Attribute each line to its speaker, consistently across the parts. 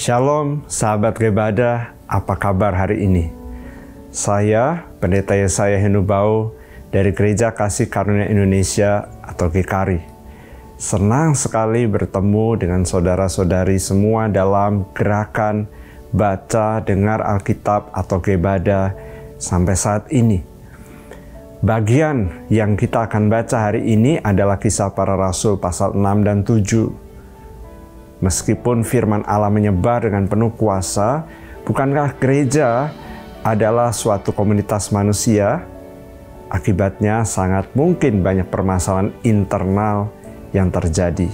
Speaker 1: Shalom, sahabat Gebada, apa kabar hari ini? Saya, Pendeta Yesaya Henubau dari Gereja Kasih Karunia Indonesia atau GKARI. Senang sekali bertemu dengan saudara-saudari semua dalam gerakan baca, dengar Alkitab atau Gebada sampai saat ini. Bagian yang kita akan baca hari ini adalah Kisah Para Rasul pasal 6 dan 7. Meskipun firman Allah menyebar dengan penuh kuasa, bukankah gereja adalah suatu komunitas manusia? Akibatnya sangat mungkin banyak permasalahan internal yang terjadi.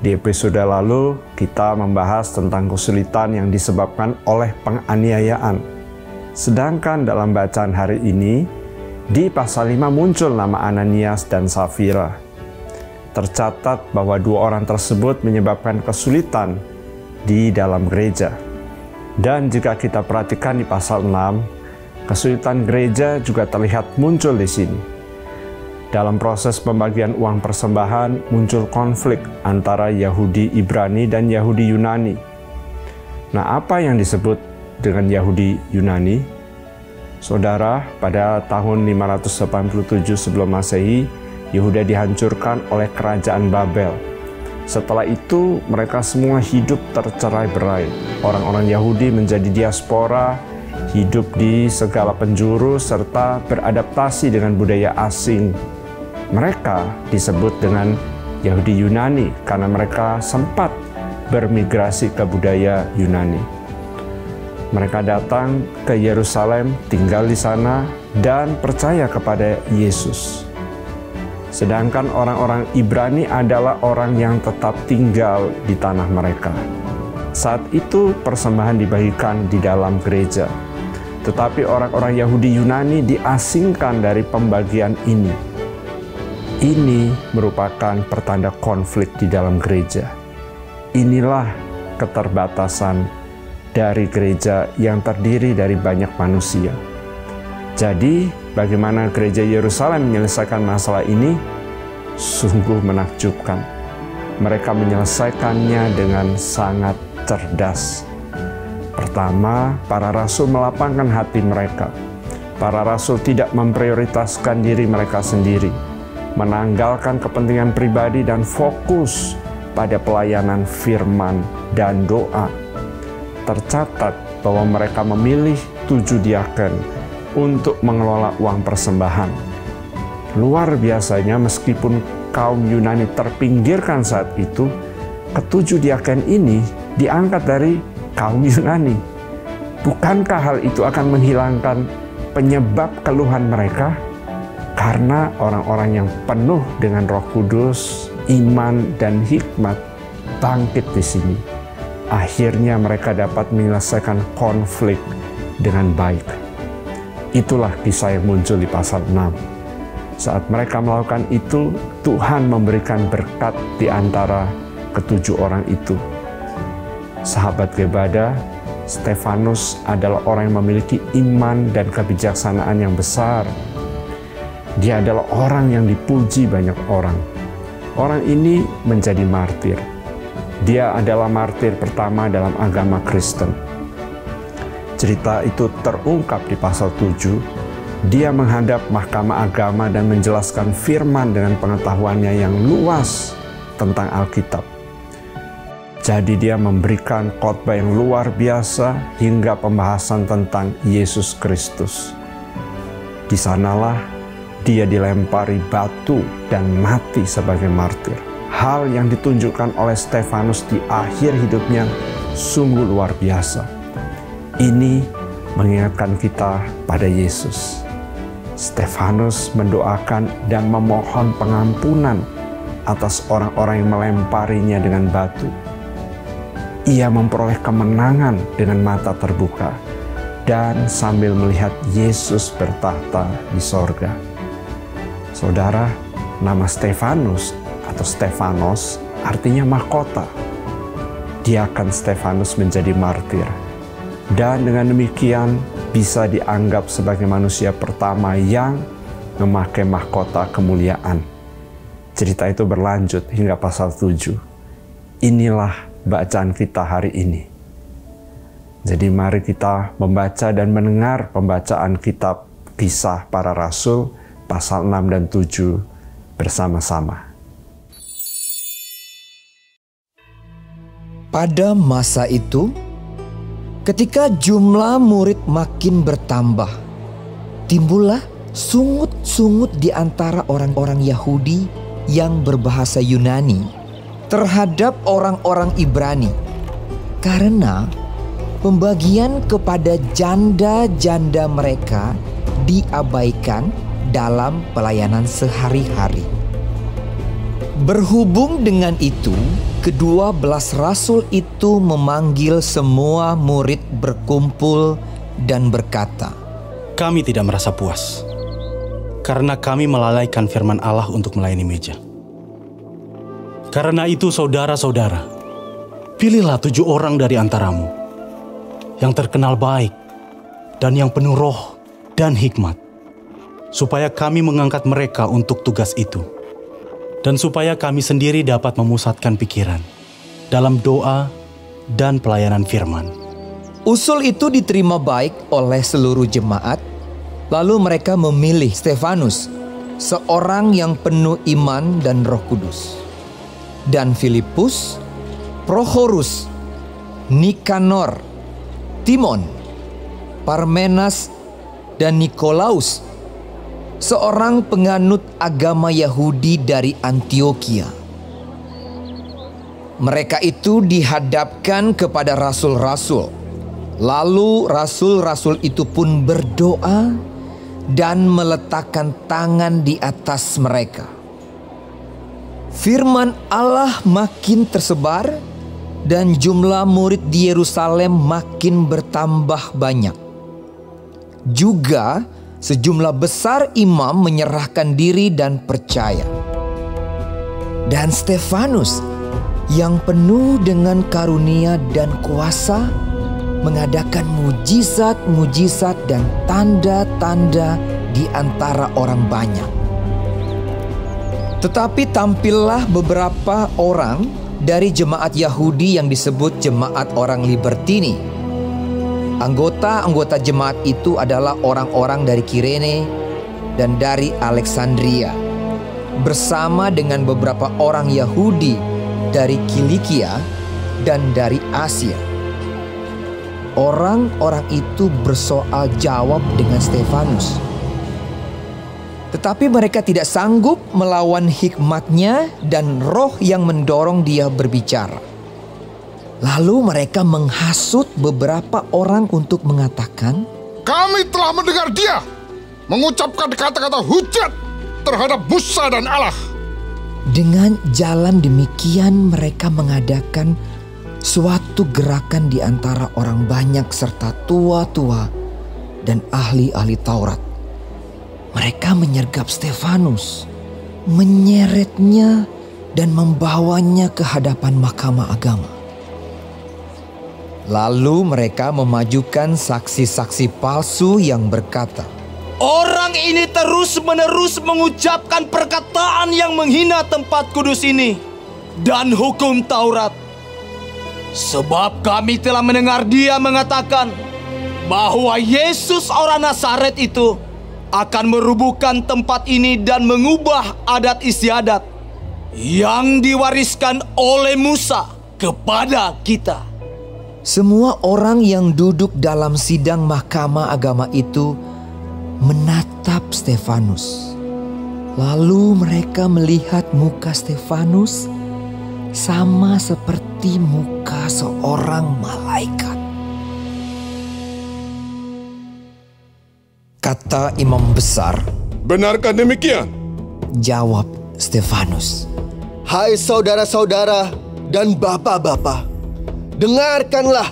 Speaker 1: Di episode lalu, kita membahas tentang kesulitan yang disebabkan oleh penganiayaan. Sedangkan dalam bacaan hari ini, di pasal 5 muncul nama Ananias dan Safira. Tercatat bahwa dua orang tersebut menyebabkan kesulitan di dalam gereja. Dan jika kita perhatikan di pasal 6, kesulitan gereja juga terlihat muncul di sini. Dalam proses pembagian uang persembahan muncul konflik antara Yahudi Ibrani dan Yahudi Yunani. Nah, apa yang disebut dengan Yahudi Yunani? Saudara, pada tahun 587 sebelum Masehi, Yehuda dihancurkan oleh kerajaan Babel. Setelah itu, mereka semua hidup tercerai-berai. Orang-orang Yahudi menjadi diaspora, hidup di segala penjuru, serta beradaptasi dengan budaya asing. Mereka disebut dengan Yahudi Yunani karena mereka sempat bermigrasi ke budaya Yunani. Mereka datang ke Yerusalem, tinggal di sana, dan percaya kepada Yesus. Sedangkan orang-orang Ibrani adalah orang yang tetap tinggal di tanah mereka. Saat itu persembahan dibagikan di dalam gereja. Tetapi orang-orang Yahudi Yunani diasingkan dari pembagian ini. Ini merupakan pertanda konflik di dalam gereja. Inilah keterbatasan dari gereja yang terdiri dari banyak manusia. Jadi, bagaimana gereja Yerusalem menyelesaikan masalah ini? Sungguh menakjubkan. Mereka menyelesaikannya dengan sangat cerdas. Pertama, para rasul melapangkan hati mereka. Para rasul tidak memprioritaskan diri mereka sendiri, menanggalkan kepentingan pribadi dan fokus pada pelayanan firman dan doa. Tercatat bahwa mereka memilih 7 diaken untuk mengelola uang persembahan. Luar biasanya, meskipun kaum Yunani terpinggirkan saat itu, ke-7 diaken ini diangkat dari kaum Yunani. Bukankah hal itu akan menghilangkan penyebab keluhan mereka? Karena orang-orang yang penuh dengan Roh Kudus, iman, dan hikmat bangkit di sini. Akhirnya mereka dapat menyelesaikan konflik dengan baik. Itulah kisah yang muncul di pasal 6. Saat mereka melakukan itu, Tuhan memberikan berkat di antara ke-7 orang itu. Sahabat Gebada, Stefanus adalah orang yang memiliki iman dan kebijaksanaan yang besar. Dia adalah orang yang dipuji banyak orang. Orang ini menjadi martir. Dia adalah martir pertama dalam agama Kristen. Cerita itu terungkap di pasal 7. Dia menghadap mahkamah agama dan menjelaskan firman dengan pengetahuannya yang luas tentang Alkitab. Jadi dia memberikan khotbah yang luar biasa hingga pembahasan tentang Yesus Kristus. Di sanalah dia dilempari batu dan mati sebagai martir. Hal yang ditunjukkan oleh Stefanus di akhir hidupnya sungguh luar biasa. Ini mengingatkan kita pada Yesus. Stefanus mendoakan dan memohon pengampunan atas orang-orang yang melemparinya dengan batu. Ia memperoleh kemenangan dengan mata terbuka dan sambil melihat Yesus bertahta di sorga. Saudara, nama Stefanus atau Stefanos artinya mahkota. Diaken Stefanus menjadi martir. Dan dengan demikian bisa dianggap sebagai manusia pertama yang memakai mahkota kemuliaan. Cerita itu berlanjut hingga pasal 7. Inilah bacaan kita hari ini. Jadi mari kita membaca dan mendengar pembacaan kitab Kisah Para Rasul pasal 6 dan 7 bersama-sama.
Speaker 2: Pada masa itu, ketika jumlah murid makin bertambah, timbullah sungut-sungut di antara orang-orang Yahudi yang berbahasa Yunani terhadap orang-orang Ibrani, karena pembagian kepada janda-janda mereka diabaikan dalam pelayanan sehari-hari. Berhubung dengan itu, kedua belas rasul itu memanggil semua murid berkumpul dan berkata,
Speaker 3: "Kami tidak merasa puas, karena kami melalaikan firman Allah untuk melayani meja. Karena itu saudara-saudara, pilihlah 7 orang dari antaramu, yang terkenal baik dan yang penuh roh dan hikmat, supaya kami mengangkat mereka untuk tugas itu, dan supaya kami sendiri dapat memusatkan pikiran dalam doa dan pelayanan firman."
Speaker 2: Usul itu diterima baik oleh seluruh jemaat. Lalu mereka memilih Stefanus, seorang yang penuh iman dan Roh Kudus, dan Filipus, Prochorus, Nikanor, Timon, Parmenas, dan Nikolaus, seorang penganut agama Yahudi dari Antioquia. Mereka itu dihadapkan kepada rasul-rasul. Lalu rasul-rasul itu pun berdoa dan meletakkan tangan di atas mereka. Firman Allah makin tersebar dan jumlah murid di Yerusalem makin bertambah banyak. Juga sejumlah besar imam menyerahkan diri dan percaya. Dan Stefanus yang penuh dengan karunia dan kuasa mengadakan mujizat-mujizat dan tanda-tanda di antara orang banyak. Tetapi tampillah beberapa orang dari jemaat Yahudi yang disebut jemaat orang Libertini. Anggota-anggota jemaat itu adalah orang-orang dari Kirene dan dari Alexandria, bersama dengan beberapa orang Yahudi dari Kilikia dan dari Asia. Orang-orang itu bersoal jawab dengan Stefanus. Tetapi mereka tidak sanggup melawan hikmatnya dan roh yang mendorong dia berbicara. Lalu mereka menghasut beberapa orang untuk mengatakan,
Speaker 4: "Kami telah mendengar dia mengucapkan kata-kata hujat terhadap Musa dan Allah."
Speaker 2: Dengan jalan demikian mereka mengadakan suatu gerakan di antara orang banyak serta tua-tua dan ahli-ahli Taurat. Mereka menyergap Stefanus, menyeretnya dan membawanya ke hadapan mahkamah agama. Lalu mereka memajukan saksi-saksi palsu yang berkata,
Speaker 5: "Orang ini terus-menerus mengucapkan perkataan yang menghina tempat kudus ini dan hukum Taurat. Sebab kami telah mendengar dia mengatakan bahwa Yesus orang Nazaret itu akan merubuhkan tempat ini dan mengubah adat istiadat yang diwariskan oleh Musa kepada kita."
Speaker 2: Semua orang yang duduk dalam sidang mahkamah agama itu menatap Stefanus. Lalu mereka melihat muka Stefanus sama seperti muka seorang malaikat. Kata imam besar,
Speaker 4: "Benarkah demikian?"
Speaker 2: Jawab Stefanus,
Speaker 6: "Hai saudara-saudara dan bapak-bapak, dengarkanlah.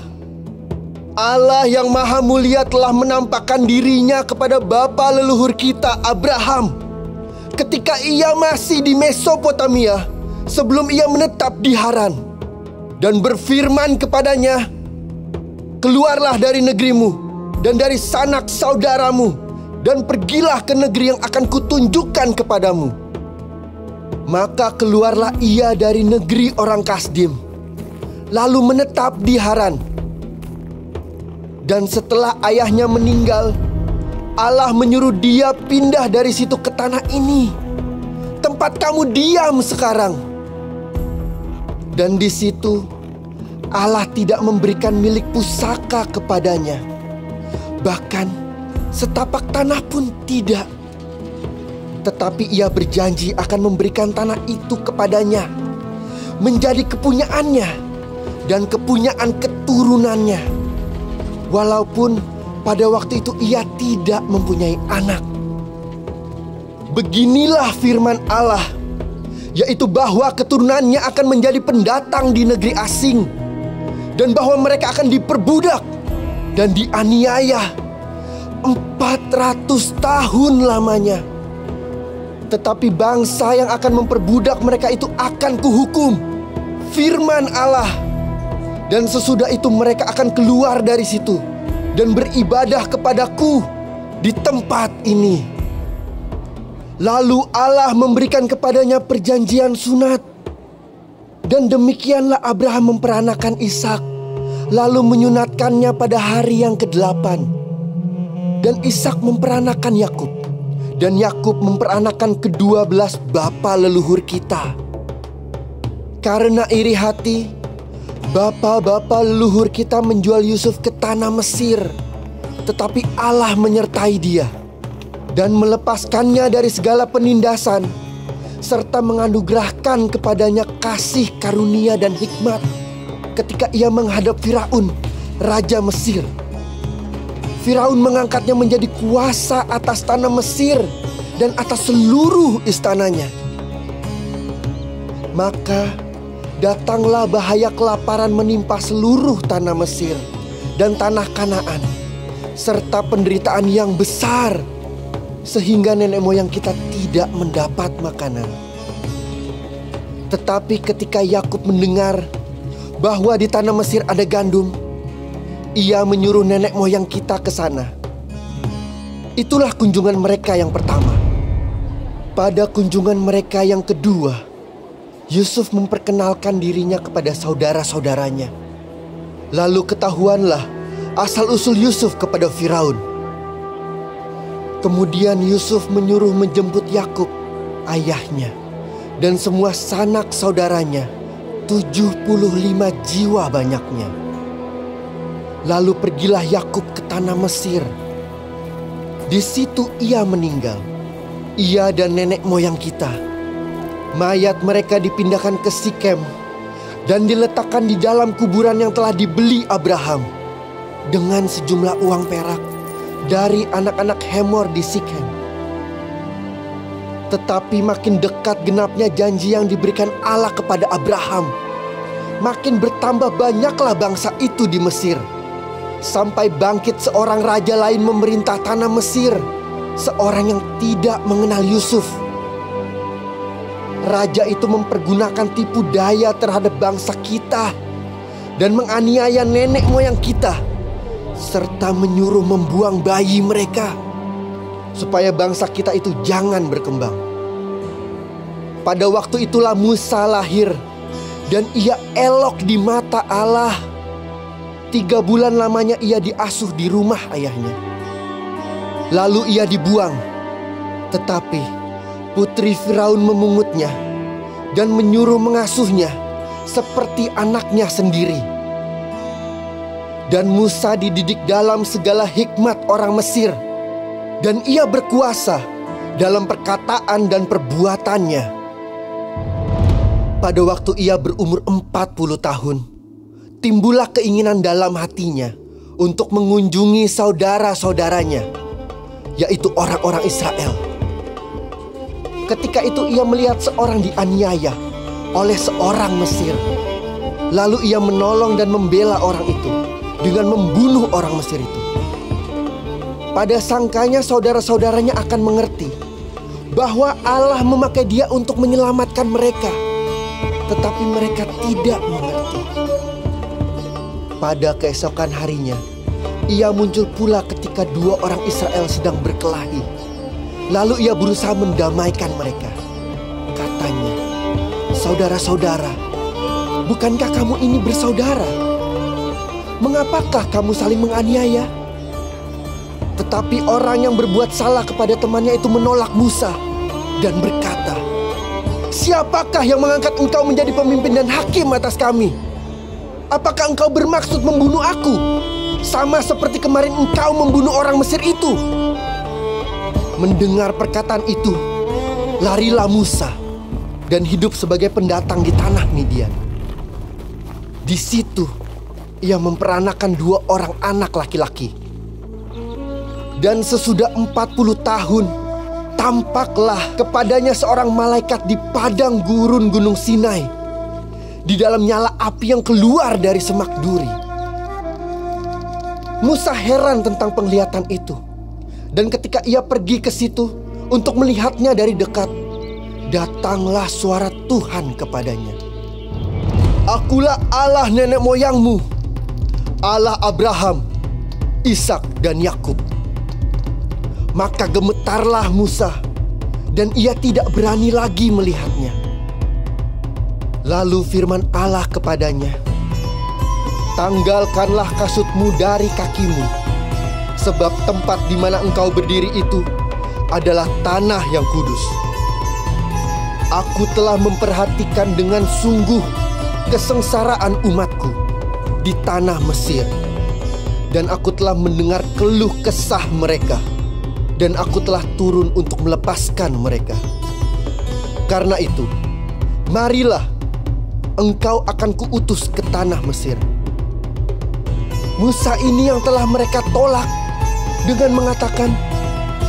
Speaker 6: Allah yang maha mulia telah menampakkan dirinya kepada bapa leluhur kita Abraham ketika ia masih di Mesopotamia sebelum ia menetap di Haran, dan berfirman kepadanya, 'Keluarlah dari negerimu dan dari sanak saudaramu dan pergilah ke negeri yang akan kutunjukkan kepadamu.' Maka keluarlah ia dari negeri orang Kasdim, lalu menetap di Haran. Dan setelah ayahnya meninggal, Allah menyuruh dia pindah dari situ ke tanah ini, tempat kamu diam sekarang. Dan di situ Allah tidak memberikan milik pusaka kepadanya, bahkan setapak tanah pun tidak. Tetapi ia berjanji akan memberikan tanah itu kepadanya, menjadi kepunyaannya dan kepunyaan keturunannya, walaupun pada waktu itu ia tidak mempunyai anak. Beginilah firman Allah, yaitu bahwa keturunannya akan menjadi pendatang di negeri asing, dan bahwa mereka akan diperbudak dan dianiaya 400 tahun lamanya. Tetapi bangsa yang akan memperbudak mereka itu akan kuhukum, firman Allah. Dan sesudah itu mereka akan keluar dari situ dan beribadah kepadaku di tempat ini. Lalu Allah memberikan kepadanya perjanjian sunat. Dan demikianlah Abraham memperanakan Ishak, lalu menyunatkannya pada hari yang ke-8. Dan Ishak memperanakan Yakub, dan Yakub memperanakan ke-12 bapa leluhur kita. Karena iri hati, bapa-bapa leluhur kita menjual Yusuf ke tanah Mesir. Tetapi Allah menyertai dia dan melepaskannya dari segala penindasan, serta menganugerahkan kepadanya kasih karunia dan hikmat ketika ia menghadap Firaun, raja Mesir. Firaun mengangkatnya menjadi kuasa atas tanah Mesir dan atas seluruh istananya. Maka datanglah bahaya kelaparan menimpa seluruh tanah Mesir dan tanah Kanaan, serta penderitaan yang besar, sehingga nenek moyang kita tidak mendapat makanan. Tetapi ketika Yakub mendengar bahwa di tanah Mesir ada gandum, ia menyuruh nenek moyang kita ke sana. Itulah kunjungan mereka yang pertama. Pada kunjungan mereka yang kedua, Yusuf memperkenalkan dirinya kepada saudara-saudaranya. Lalu ketahuanlah asal-usul Yusuf kepada Firaun. Kemudian Yusuf menyuruh menjemput Yakub, ayahnya, dan semua sanak saudaranya, 75 jiwa banyaknya. Lalu pergilah Yakub ke tanah Mesir. Di situ ia meninggal, ia dan nenek moyang kita. Mayat mereka dipindahkan ke Sikem dan diletakkan di dalam kuburan yang telah dibeli Abraham dengan sejumlah uang perak dari anak-anak Hemor di Sikem. Tetapi makin dekat genapnya janji yang diberikan Allah kepada Abraham, makin bertambah banyaklah bangsa itu di Mesir, sampai bangkit seorang raja lain memerintah tanah Mesir, seorang yang tidak mengenal Yusuf. Raja itu mempergunakan tipu daya terhadap bangsa kita dan menganiaya nenek moyang kita, serta menyuruh membuang bayi mereka, supaya bangsa kita itu jangan berkembang. Pada waktu itulah Musa lahir, dan ia elok di mata Allah. 3 bulan lamanya ia diasuh di rumah ayahnya. Lalu ia dibuang. Tetapi putri Firaun memungutnya dan menyuruh mengasuhnya seperti anaknya sendiri. Dan Musa dididik dalam segala hikmat orang Mesir, dan ia berkuasa dalam perkataan dan perbuatannya. Pada waktu ia berumur 40 tahun, timbullah keinginan dalam hatinya untuk mengunjungi saudara-saudaranya, yaitu orang-orang Israel. Ketika itu ia melihat seorang dianiaya oleh seorang Mesir. Lalu ia menolong dan membela orang itu dengan membunuh orang Mesir itu. Pada sangkanya saudara-saudaranya akan mengerti bahwa Allah memakai dia untuk menyelamatkan mereka. Tetapi mereka tidak mengerti. Pada keesokan harinya, ia muncul pula ketika 2 orang Israel sedang berkelahi. Lalu ia berusaha mendamaikan mereka. Katanya, "Saudara-saudara, bukankah kamu ini bersaudara? Mengapakah kamu saling menganiaya?" Tetapi orang yang berbuat salah kepada temannya itu menolak Musa dan berkata, "Siapakah yang mengangkat engkau menjadi pemimpin dan hakim atas kami? Apakah engkau bermaksud membunuh aku, sama seperti kemarin engkau membunuh orang Mesir itu?" Mendengar perkataan itu, larilah Musa dan hidup sebagai pendatang di tanah Midian. Di situ ia memperanakan 2 orang anak laki-laki. Dan sesudah 40 tahun, tampaklah kepadanya seorang malaikat di padang gurun Gunung Sinai, di dalam nyala api yang keluar dari semak duri. Musa heran tentang penglihatan itu, dan ketika ia pergi ke situ untuk melihatnya dari dekat, datanglah suara Tuhan kepadanya. "Akulah Allah nenek moyangmu, Allah Abraham, Ishak dan Yakub." Maka gemetarlah Musa, dan ia tidak berani lagi melihatnya. Lalu firman Allah kepadanya, "Tanggalkanlah kasutmu dari kakimu, sebab tempat di mana engkau berdiri itu adalah tanah yang kudus. Aku telah memperhatikan dengan sungguh kesengsaraan umatku di tanah Mesir, dan aku telah mendengar keluh kesah mereka, dan aku telah turun untuk melepaskan mereka. Karena itu, marilah, engkau akan kuutus ke tanah Mesir." Musa ini yang telah mereka tolak dengan mengatakan,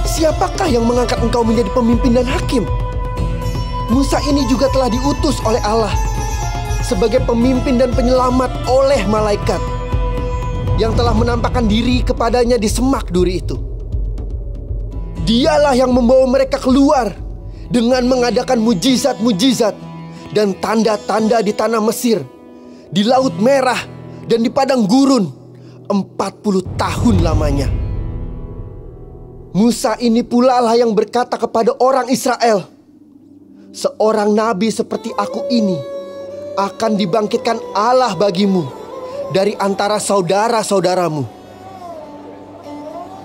Speaker 6: "Siapakah yang mengangkat engkau menjadi pemimpin dan hakim?" Musa ini juga telah diutus oleh Allah sebagai pemimpin dan penyelamat oleh malaikat yang telah menampakkan diri kepadanya di semak duri itu. Dialah yang membawa mereka keluar dengan mengadakan mujizat-mujizat dan tanda-tanda di tanah Mesir, di Laut Merah, dan di padang gurun 40 tahun lamanya. Musa ini pula lah yang berkata kepada orang Israel, "Seorang nabi seperti aku ini akan dibangkitkan Allah bagimu dari antara saudara-saudaramu."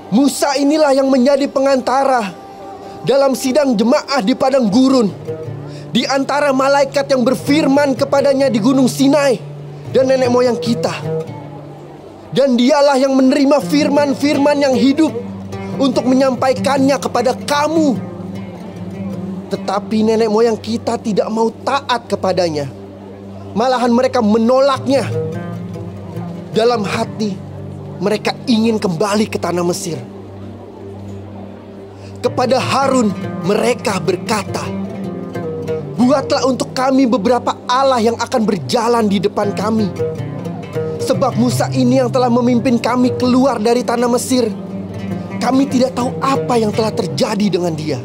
Speaker 6: Musa inilah yang menjadi pengantara dalam sidang jemaah di padang gurun, di antara malaikat yang berfirman kepadanya di Gunung Sinai dan nenek moyang kita. Dan dialah yang menerima firman-firman yang hidup untuk menyampaikannya kepada kamu. Tetapi nenek moyang kita tidak mau taat kepadanya. Malahan mereka menolaknya. Dalam hati mereka ingin kembali ke tanah Mesir. Kepada Harun mereka berkata, "Buatlah untuk kami beberapa Allah yang akan berjalan di depan kami. Sebab Musa ini yang telah memimpin kami keluar dari tanah Mesir. Kami tidak tahu apa yang telah terjadi dengan dia."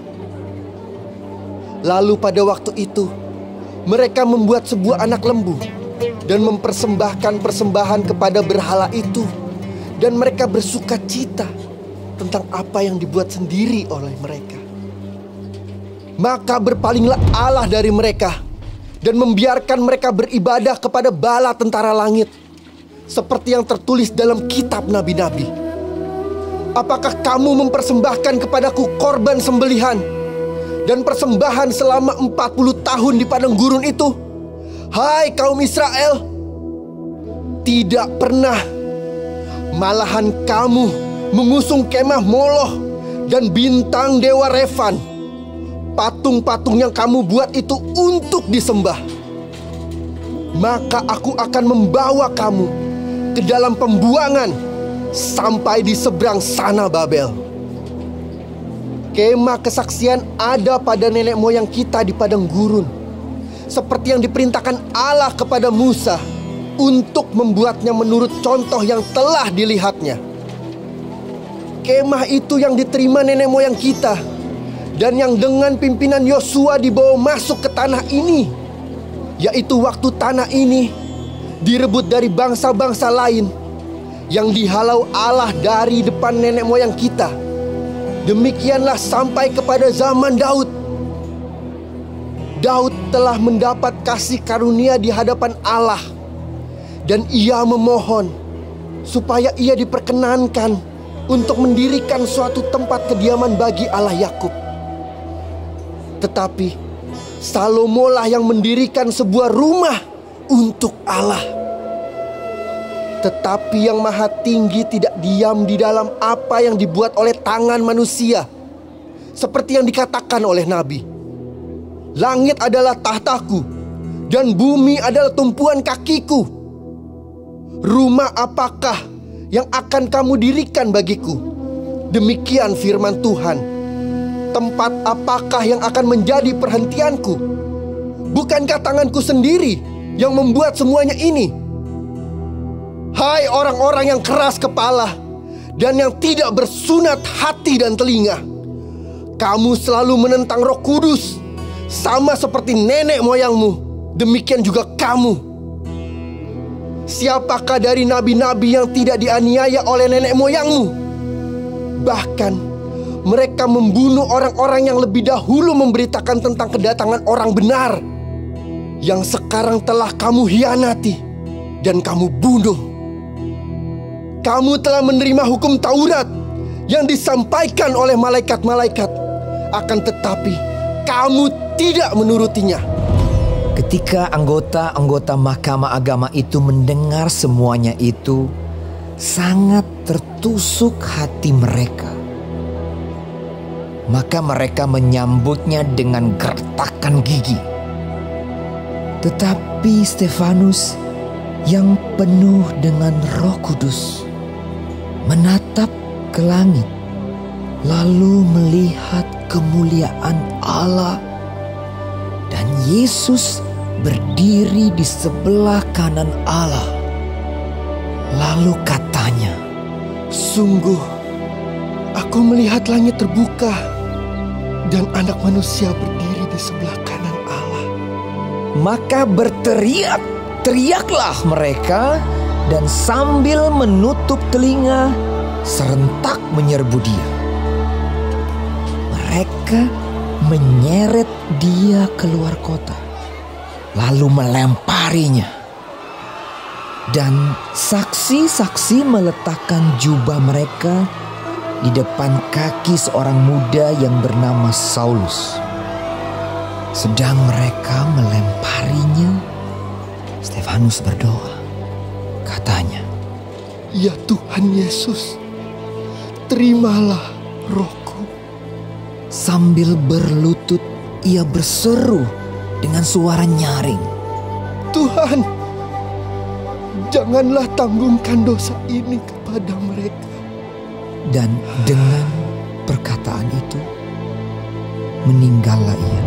Speaker 6: Lalu pada waktu itu mereka membuat sebuah anak lembu dan mempersembahkan persembahan kepada berhala itu. Dan mereka bersuka cita tentang apa yang dibuat sendiri oleh mereka. Maka berpalinglah Allah dari mereka dan membiarkan mereka beribadah kepada bala tentara langit, seperti yang tertulis dalam kitab nabi-nabi. "Apakah kamu mempersembahkan kepadaku korban sembelihan dan persembahan selama 40 tahun di padang gurun itu, hai kaum Israel? Tidak pernah. Malahan kamu mengusung kemah Moloch dan bintang dewa Refan. Patung-patung yang kamu buat itu untuk disembah. Maka aku akan membawa kamu ke dalam pembuangan sampai di seberang sana Babel." Kemah kesaksian ada pada nenek moyang kita di padang gurun, seperti yang diperintahkan Allah kepada Musa untuk membuatnya menurut contoh yang telah dilihatnya. Kemah itu yang diterima nenek moyang kita, dan yang dengan pimpinan Yosua dibawa masuk ke tanah ini, yaitu waktu tanah ini direbut dari bangsa-bangsa lain yang dihalau Allah dari depan nenek moyang kita. Demikianlah sampai kepada zaman Daud. Daud telah mendapat kasih karunia di hadapan Allah, dan ia memohon supaya ia diperkenankan untuk mendirikan suatu tempat kediaman bagi Allah Yakub. Tetapi Salomolah yang mendirikan sebuah rumah untuk Allah. Tetapi yang Maha Tinggi tidak diam di dalam apa yang dibuat oleh tangan manusia. Seperti yang dikatakan oleh Nabi, langit adalah tahtaku dan bumi adalah tumpuan kakiku. Rumah apakah yang akan kamu dirikan bagiku? Demikian firman Tuhan. Tempat apakah yang akan menjadi perhentianku? Bukankah tanganku sendiri yang membuat semuanya ini? Hai orang-orang yang keras kepala dan yang tidak bersunat hati dan telinga, kamu selalu menentang Roh Kudus, sama seperti nenek moyangmu, demikian juga kamu. Siapakah dari nabi-nabi yang tidak dianiaya oleh nenek moyangmu? Bahkan mereka membunuh orang-orang yang lebih dahulu memberitakan tentang kedatangan orang benar, yang sekarang telah kamu hianati dan kamu bunuh. Kamu telah menerima hukum Taurat yang disampaikan oleh malaikat-malaikat, akan tetapi kamu tidak menurutinya.
Speaker 2: Ketika anggota-anggota Mahkamah Agama itu mendengar semuanya itu, sangat tertusuk hati mereka. Maka mereka menyambutnya dengan gertakan gigi. Tetapi Stefanus yang penuh dengan Roh Kudus menatap ke langit, lalu melihat kemuliaan Allah dan Yesus berdiri di sebelah kanan Allah. Lalu katanya,
Speaker 6: sungguh aku melihat langit terbuka dan Anak Manusia berdiri di sebelah kanan Allah.
Speaker 2: Maka berteriaklah mereka, dan sambil menutup telinga serentak menyerbu dia. Mereka menyeret dia keluar kota, lalu melemparinya. Dan saksi-saksi meletakkan jubah mereka di depan kaki seorang muda yang bernama Saulus. Sedang mereka melemparinya, Stefanus berdoa. Katanya,
Speaker 6: ya Tuhan Yesus, terimalah rohku.
Speaker 2: Sambil berlutut ia berseru dengan suara nyaring,
Speaker 6: Tuhan, janganlah tanggungkan dosa ini kepada mereka.
Speaker 2: Dan dengan perkataan itu meninggallah ia.